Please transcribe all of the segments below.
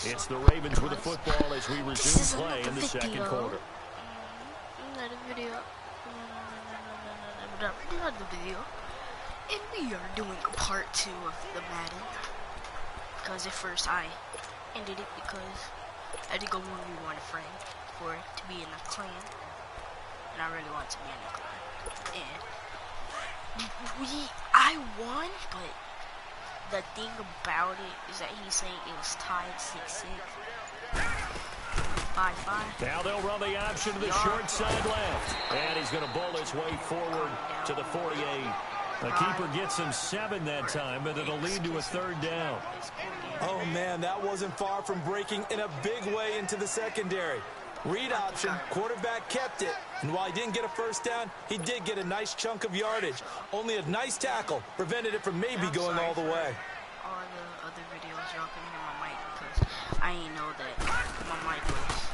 It's the Ravens with the football as we resume play in the second quarter. Another video. Another video. And we are doing a part 2 of the Madden. Because at first I ended it because I had to go 1v1 a friend for it to be in a clan. And I really want to be in a clan. And I won, but the thing about it is that he's saying it was tied 6-6. 5-5. Now they'll run the option to the short side left. And he's going to bowl his way forward to the 48. The keeper gets him 7 that time, but it'll lead to a third down. Oh, man, that wasn't far from breaking in a big way into the secondary. Read option, quarterback kept it, and while he didn't get a first down, he did get a nice chunk of yardage. Only a nice tackle prevented it from maybe going all the way. All the other videos, y'all can hear my mic because I ain't know that my mic was.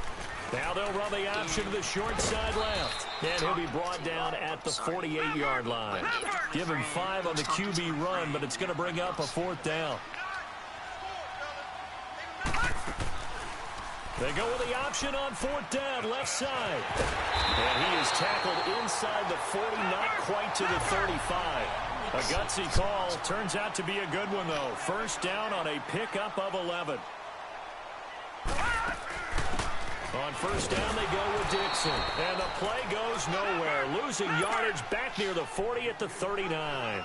Now they'll run the option to the short side left, and he'll be brought down at the 48-yard line. Give him 5 on the QB run, but it's going to bring up a 4th down. They go with the option on 4th down, left side. And he is tackled inside the 40, not quite to the 35. A gutsy call. Turns out to be a good one, though. First down on a pickup of 11. On first down, they go with Dixon. And the play goes nowhere. Losing yardage back near the 40 at the 39.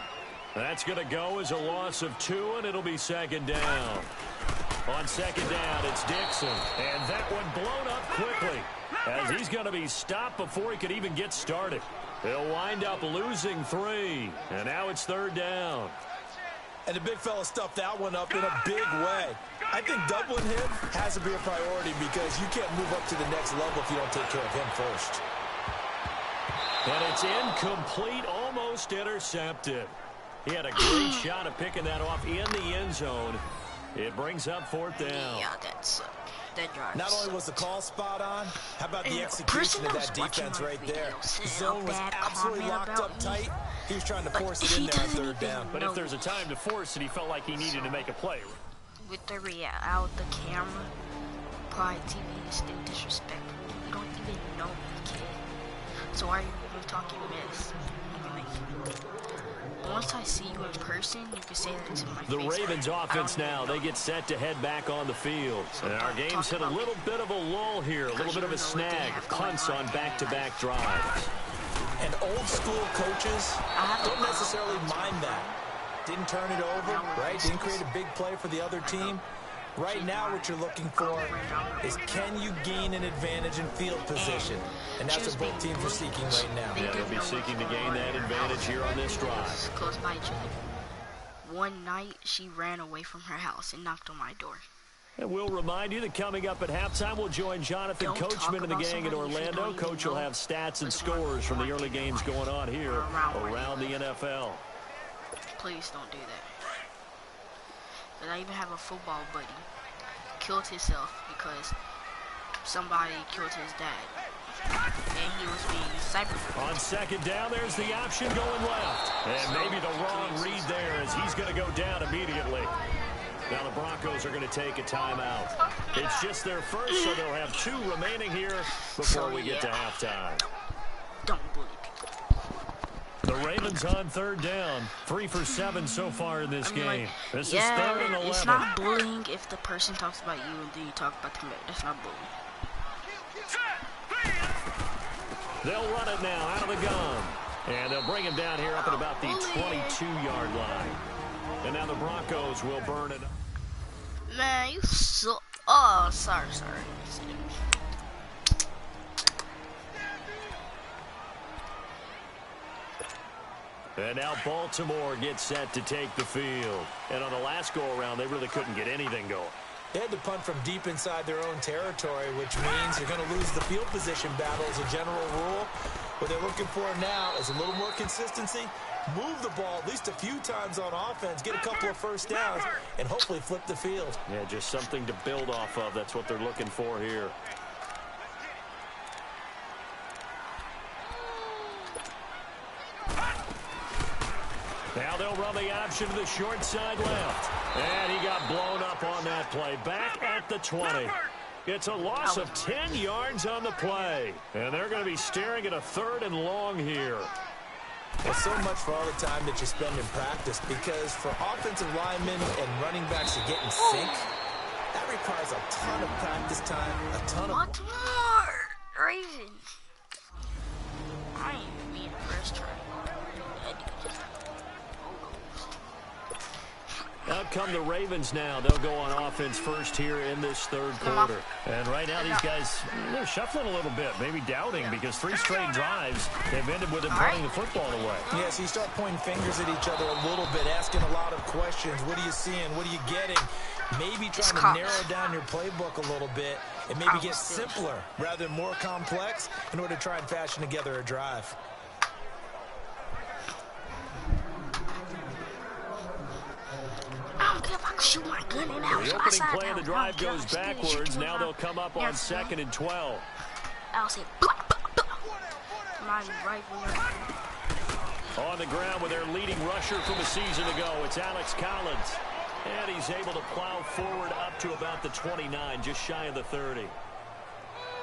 That's going to go as a loss of 2, and it'll be second down. On second down, it's Dixon. And that one blown up quickly as he's going to be stopped before he could even get started. They'll wind up losing 3. And now it's third down. And the big fella stuffed that one up in a big way. I think doubling him has to be a priority because you can't move up to the next level if you don't take care of him first. And it's incomplete, almost intercepted. He had a great shot at picking that off in the end zone. It brings up 4th down. Yeah, that's that drives. Not only was the call spot on, how about the execution of that defense right there? The zone was absolutely locked up tight. He was trying to force it in there on third down. But if there's a time to force it, he felt like he needed to make a play. With the out the camera, Pride TV is still disrespectful. You don't even know me, kid. So why are you even talking mess? Once I see you in person, you can say that it's in my face. The Ravens offense now, they get set to head back on the field. And our game's hit a little bit of a lull here, a little bit of a snag. Punts on back-to-back drives. And old school coaches don't necessarily mind that. Didn't turn it over, right? Didn't create a big play for the other team. Right now what you're looking for is can you gain an advantage in field position? And that's what both teams are seeking right now. Yeah, they'll be seeking to gain that advantage here on this drive. Close by each other. One night, she ran away from her house and knocked on my door. And we'll remind you that coming up at halftime, we'll join Jonathan Coachman and the gang in Orlando. Coach will have stats and scores from the early games going on here around the NFL. Please don't do that. But I even have a football buddy. Killed himself because somebody killed his dad. And he was being cyberbullied. On second down, there's the option going left. And maybe the wrong read there as he's going to go down immediately. Now the Broncos are going to take a timeout. It's just their first, so they'll have 2 remaining here before we get to halftime. Don't bully people. The Ravens on third down. 3 for 7 so far in this game. This is third and 11. It's not bullying if the person talks about you and then you talk about the commander. That's not bullying. They'll run it now out of the gun. And they'll bring him down here up at about the 22-yard line. And now the Broncos will burn it. Man, you suck. Oh, sorry. And now Baltimore gets set to take the field. And on the last go-around, they really couldn't get anything going. They had to punt from deep inside their own territory, which means you're going to lose the field position battle as a general rule. What they're looking for now is a little more consistency, move the ball at least a few times on offense, get a couple of first downs, and hopefully flip the field. Yeah, just something to build off of. That's what they're looking for here. Now they'll run the option to the short side left. And he got blown up on that play. Back at the 20. It's a loss of 10 yards on the play. And they're going to be staring at a 3rd and long here. Well, so much for all the time that you spend in practice, because for offensive linemen and running backs to get in sync, that requires a ton of practice time, a ton of... What more? Ravens. I ain't being first try. Out come the Ravens now. They'll go on offense first here in this 3rd quarter. And right now these guys, they're shuffling a little bit, maybe doubting, because 3 straight drives have ended with them putting the football away. Yeah, so you start pointing fingers at each other a little bit, asking a lot of questions. What are you seeing? What are you getting? Maybe trying to narrow down your playbook a little bit and maybe get simpler rather than more complex in order to try and fashion together a drive. Shoot my gun in the opening play of the drive goes backwards. Now they'll come up on 2nd and 12. I'll say, on the ground with their leading rusher from a season ago, it's Alex Collins. And he's able to plow forward up to about the 29, just shy of the 30.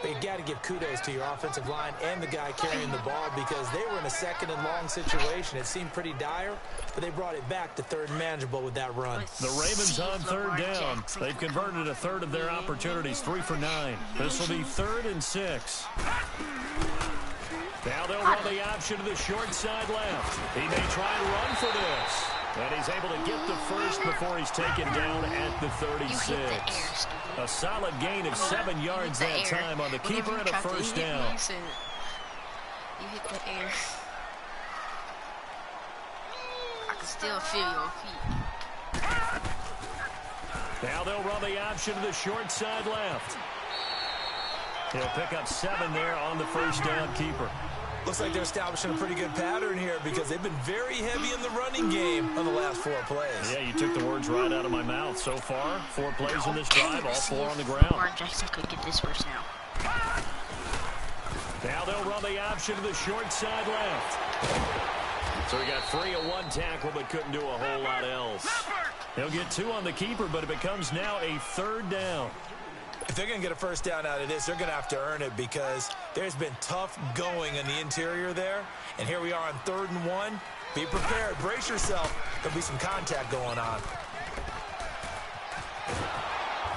But you got to give kudos to your offensive line and the guy carrying the ball, because they were in a 2nd and long situation. It seemed pretty dire, but they brought it back to 3rd and manageable with that run. The Ravens on 3rd down. They've converted a 3rd of their opportunities, 3 for 9. This will be 3rd and 6. Now they'll run the option to the short side left. He may try and run for this. And he's able to get the first before he's taken down at the 36. A solid gain of 7 yards that time on the keeper and a 1st down. You hit the air. I can still feel your feet. Now they'll run the option to the short side left. He'll pick up 7 there on the 1st down keeper. Looks like they're establishing a pretty good pattern here, because they've been very heavy in the running game on the last 4 plays. Yeah, you took the words right out of my mouth. So far, 4 plays in this drive, all 4 on the ground. Mark Jackson could get this first now. Now they'll run the option to the short side left. So he got free of 1 tackle, but couldn't do a whole lot else. He'll get 2 on the keeper, but it becomes now a 3rd down. If they're going to get a 1st down out of this, they're going to have to earn it, because there's been tough going in the interior there. And here we are on 3rd and 1. Be prepared. Brace yourself. There'll be some contact going on.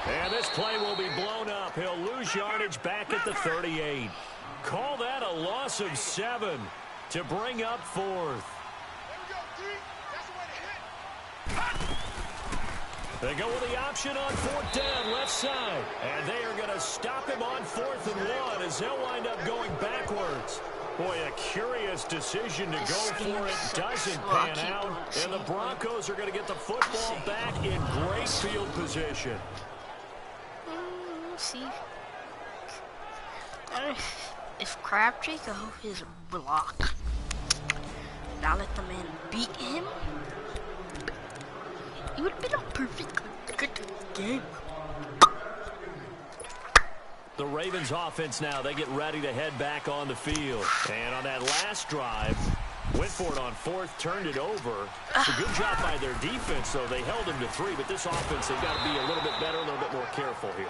And this play will be blown up. He'll lose yardage back at the 38. Call that a loss of 7 to bring up 4th. They go with the option on 4th down, left side. And they are going to stop him on 4th and 1 as they'll wind up going backwards. Boy, a curious decision to go for it. Doesn't pan out. And the Broncos are going to get the football back in great field position. See? If Crabtree could hold his block, not let the man beat him, it would have been a perfect good game. The Ravens offense now, they get ready to head back on the field. And on that last drive, went for it on 4th, turned it over. It's a good job by their defense, though. They held them to 3, but this offense, they've got to be a little bit better, a little bit more careful here.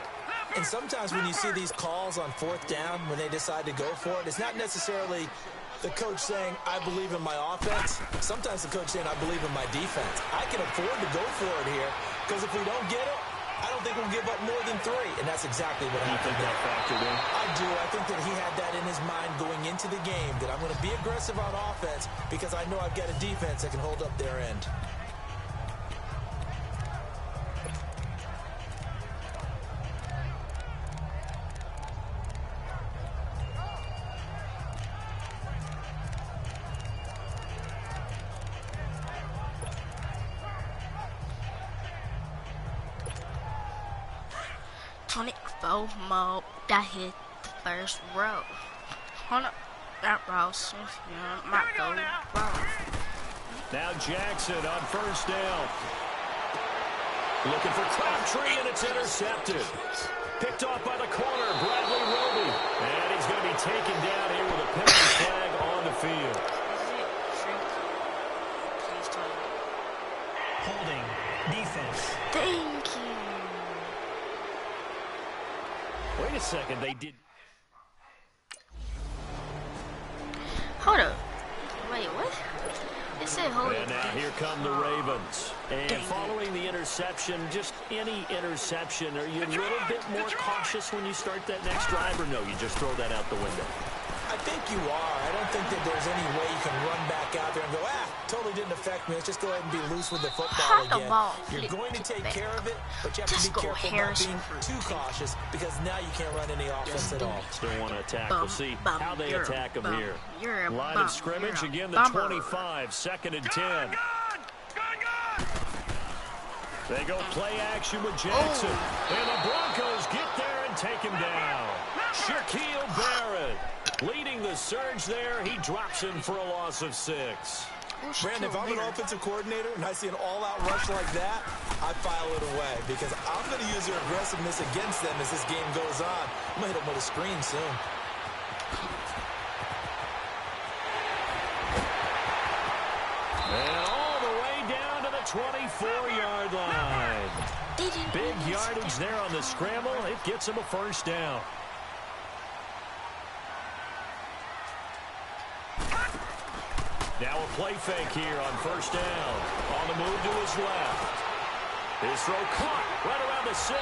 And sometimes when you see these calls on 4th down, when they decide to go for it, it's not necessarily the coach saying, I believe in my offense. Sometimes the coach saying, I believe in my defense. I can afford to go for it here, because if we don't get it, I don't think we'll give up more than 3. And that's exactly what happened. You think that factored in? I do. I think that he had that in his mind going into the game, that I'm going to be aggressive on offense because I know I've got a defense that can hold up their end. FOMO that hit the first row. Hold up, that row, so might go wrong. Now Jackson on 1st down. Looking for Crabtree, and it's intercepted. Picked off by the corner, Bradley Roby. And he's going to be taken down here with a penalty flag on the field. Please tell me Thank you. Wait a second, they did. Hold up. Wait, what? It said hold And now here come the Ravens. And following the interception, just any interception, are you a little bit more cautious when you start that next drive, or no, you just throw that out the window? I think you are. I don't think that there's any way you can run back out there and go, totally didn't affect me. Let's just go ahead and be loose with the football again. You're going to take care of it, but you have to be careful about being too cautious because now you can't run any offense at all. Still want to attack. We'll see how they attack them here. Line of scrimmage, again the 25, 2nd and 10. They go play action with Jackson. And the Broncos get there and take him down. Shaquille Barrett leading the surge there. He drops him for a loss of 6. Brandon, if I'm an offensive coordinator and I see an all-out rush like that, I file it away because I'm going to use their aggressiveness against them as this game goes on. I'm going to hit them with a screen soon. And all the way down to the 24-yard line. Big yardage there on the scramble. It gets him a first down. Now a play fake here on first down. On the move to his left. His throw caught right around the 6.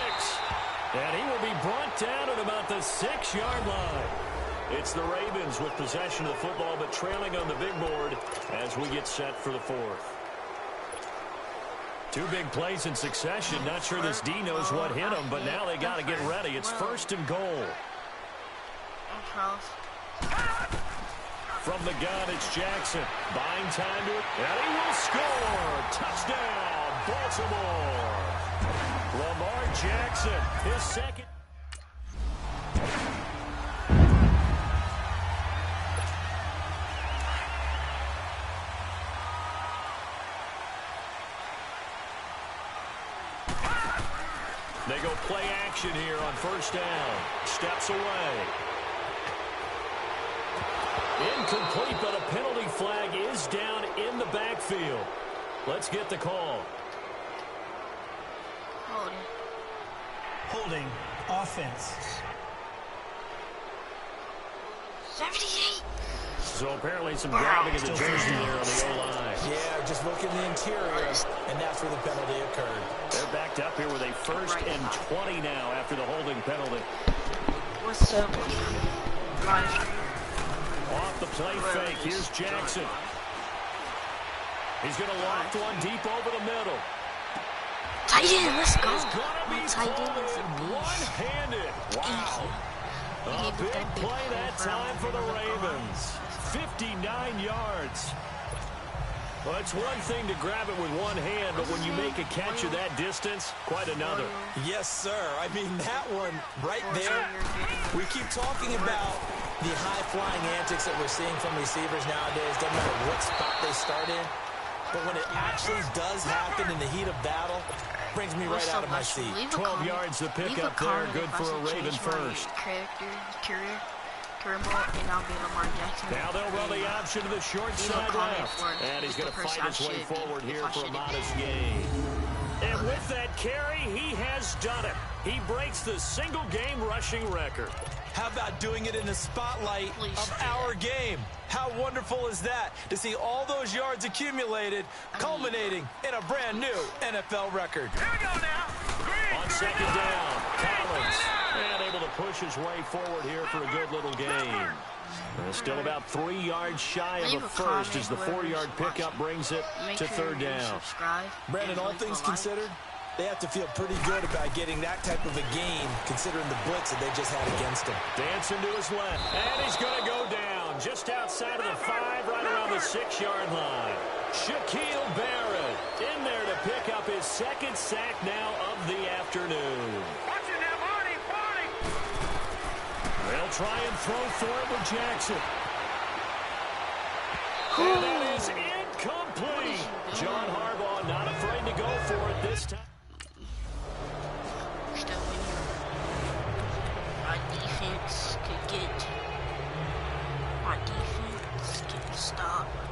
And he will be brought down at about the 6-yard line. It's the Ravens with possession of the football, but trailing on the big board as we get set for the 4th. 2 big plays in succession. Not sure this D knows what hit him, but now they got to get ready. It's 1st and goal. From the gun, it's Jackson. Buying time to it, and he will score. Touchdown, Baltimore. Lamar Jackson, his second. They go play action here on first down. Steps away. Incomplete, but a penalty flag is down in the backfield. Let's get the call. Holding offense. 78. So apparently some grabbing of the jersey there on the O-line. Yeah, just look in the interior, and that's where the penalty occurred. They're backed up here with a 1st and 20 now after the holding penalty. What's up, guys? Off the play fake, here's Jackson. He's going to loft one deep over the middle. Tight end, let's go. Tight end is one-handed. Wow. A big play that time for the Ravens. 59 yards. Well, it's one thing to grab it with one hand, but when you make a catch of that distance, quite another. Yes, sir. I mean, that one right there, we keep talking about the high-flying antics that we're seeing from receivers nowadays. Doesn't matter what spot they start in. But when it actually does happen in the heat of battle, it brings me right out of my seat. 12 yards to pick up there. Good for a Raven first. And I'll be Lamar Jackson. Now they'll run the option to the short side left. And he's going to fight his way forward here for a modest gain. And with that carry, he has done it. He breaks the single-game rushing record. How about doing it in the spotlight of our game? How wonderful is that to see all those yards accumulated, culminating in a brand new NFL record. Here we go now. On 2nd down, Collins. And able to push his way forward here for a good little gain. Still about 3 yards shy of a first as the 4-yard pickup brings it to 3rd down. Brandon, all things considered, they have to feel pretty good about getting that type of a gain considering the blitz that they just had against him. Dancing to his left. And he's going to go down just outside of the 5, right around the 6-yard line. Shaquille Barrett in there to pick up his 2nd sack now of the afternoon. Watch it now, Marty. They'll try and throw for it with Jackson. And that is incomplete. John Harbaugh not afraid to go for it this time. My defense can stop them.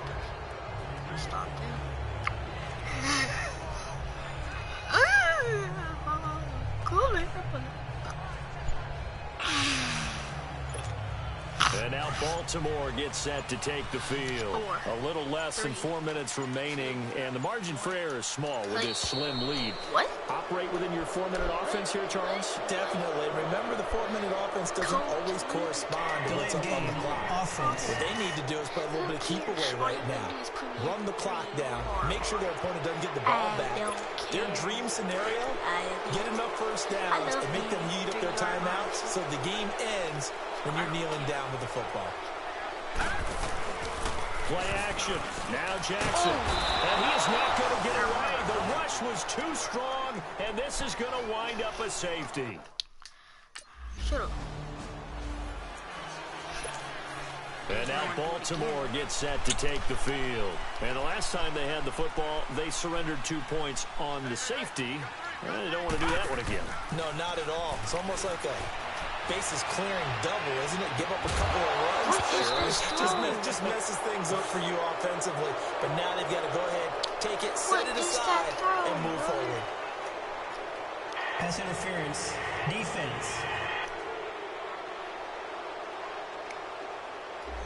And now Baltimore gets set to take the field. A little less than 4 minutes remaining, and the margin for error is small with this slim lead. What? Operate within your 4-minute offense here, Charles? Definitely. Remember, the 4-minute offense doesn't always correspond to what's up on the clock. Offense. What they need to do is play a little bit of keep away right now. Run the clock down. Make sure their opponent doesn't get the ball back. Their dream scenario, get enough first downs and make them eat up their timeouts so the game ends when you're kneeling down with the football. Play action. Now Jackson. And he is not going to get away. The rush was too strong, and this is going to wind up a safety. Shut up. And now Baltimore gets set to take the field. And the last time they had the football, they surrendered 2 points on the safety. And they don't want to do that one again. No, not at all. It's almost like a bases clearing double, isn't it? Give up a couple of runs. Just messes things up for you offensively. But now they've got to go ahead, take it, set it aside, and move forward. Pass interference. Defense.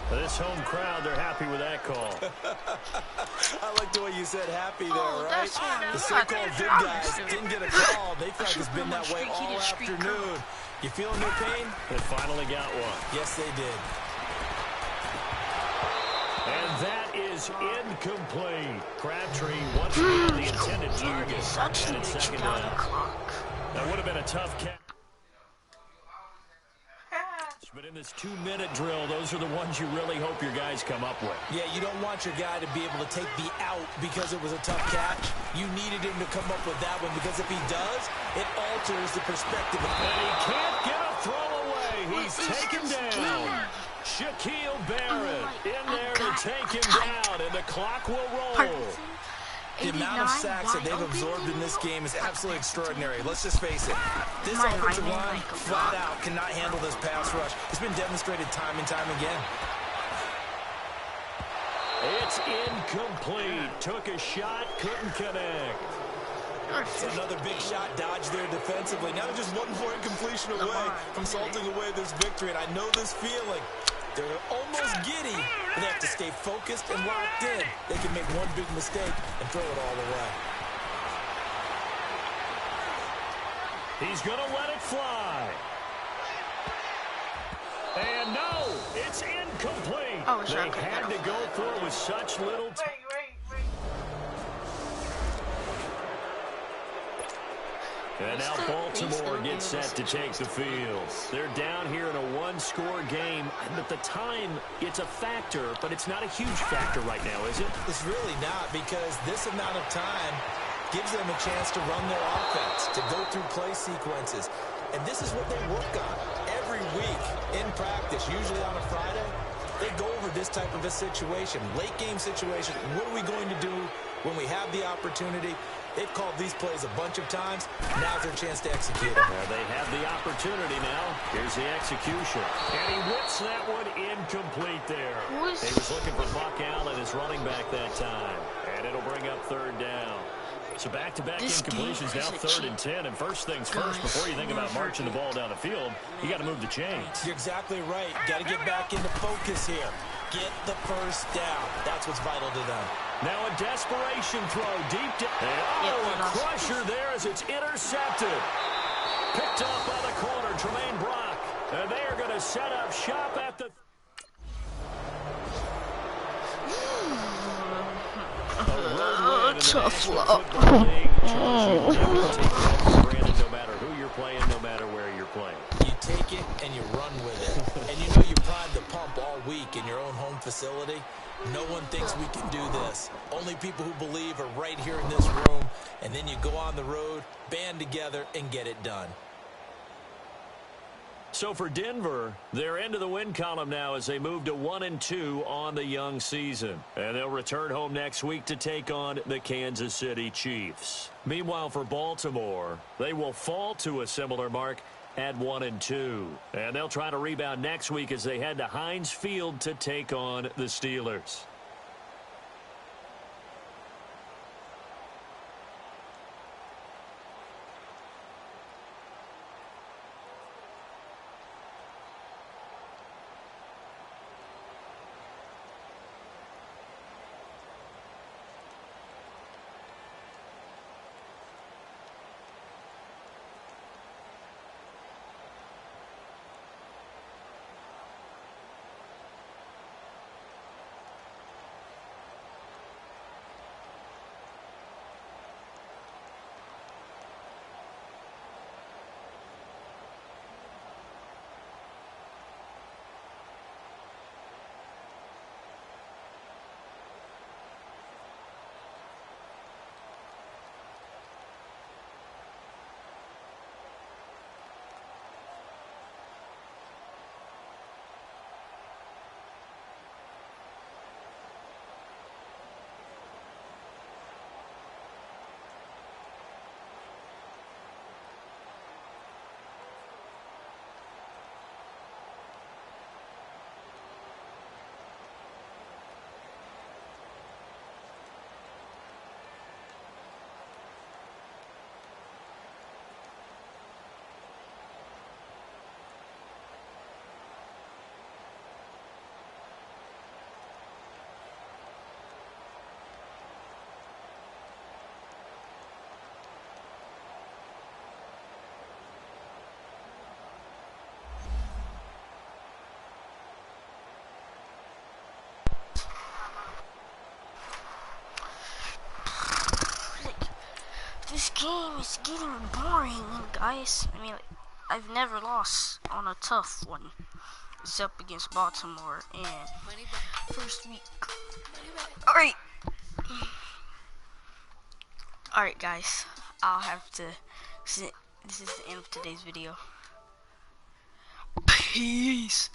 This home crowd, they're happy with that call. I like the way you said happy there, right? The so-called good guys didn't get a call. They feel like it's been that way all afternoon. You feeling their pain? They finally got one. Yes, they did. And that is incomplete. Crabtree once again the intended target. And it's second down. That would have been a tough catch. But in this 2-minute drill, those are the ones you really hope your guys come up with. Yeah, you don't want your guy to be able to take the out because it was a tough catch. You needed him to come up with that one because if he does, it alters the perspective. And he can't get a throw away. He's taken down. Shaquille Barrett in there to take him down, and the clock will roll. The amount of sacks that they've absorbed in this game is absolutely extraordinary. Let's just face it. This offensive line, flat out, cannot handle this pass rush. It's been demonstrated time and time again. It's incomplete. Took a shot, couldn't connect. It's another big shot dodge there defensively. Now they're just 1 point completion away from salting away this victory. And I know this feeling. They're almost giddy, but they have to stay focused and locked in. They can make one big mistake and throw it all away. He's going to let it fly. And no, it's incomplete. They had to go for it with such little time. And now Baltimore gets set to take the field. They're down here in a one-score game, but the time, it's a factor, but it's not a huge factor right now, is it? It's really not, because this amount of time gives them a chance to run their offense, to go through play sequences. And this is what they work on every week in practice, usually on a Friday. They go over this type of a situation, late game situation. What are we going to do when we have the opportunity? They've called these plays a bunch of times. Now's their chance to execute them. Well, they have the opportunity now. Here's the execution. And he whips that one incomplete there. He was looking for Buck Allen, his running back that time. And it'll bring up third down. So back-to-back incompletions, now 3rd and 10. And first things first, before you think about marching the ball down the field, you got to move the chains. You're exactly right. Got to get back into focus here. Get the first down. That's what's vital to them. Now a desperation throw deep down. Oh, a crusher there as it's intercepted. Picked up by the corner, Tremaine Brock. And they are going to set up shop at the... Tough luck. No matter who you're playing, no matter where you're playing. You take it and you run with it. And you know you primed the pump all week in your own home facility. No one thinks we can do this. Only people who believe are right here in this room. And then you go on the road, band together, and get it done. So for Denver, they're into the win column now as they move to 1-2 on the young season. And they'll return home next week to take on the Kansas City Chiefs. Meanwhile, for Baltimore, they will fall to a similar mark at 1-2. And they'll try to rebound next week as they head to Heinz Field to take on the Steelers. game is getting boring, guys. I mean, I've never lost on a tough one, except against Baltimore in first week. Alright. Alright, guys. I'll have to... This is the end of today's video. Peace.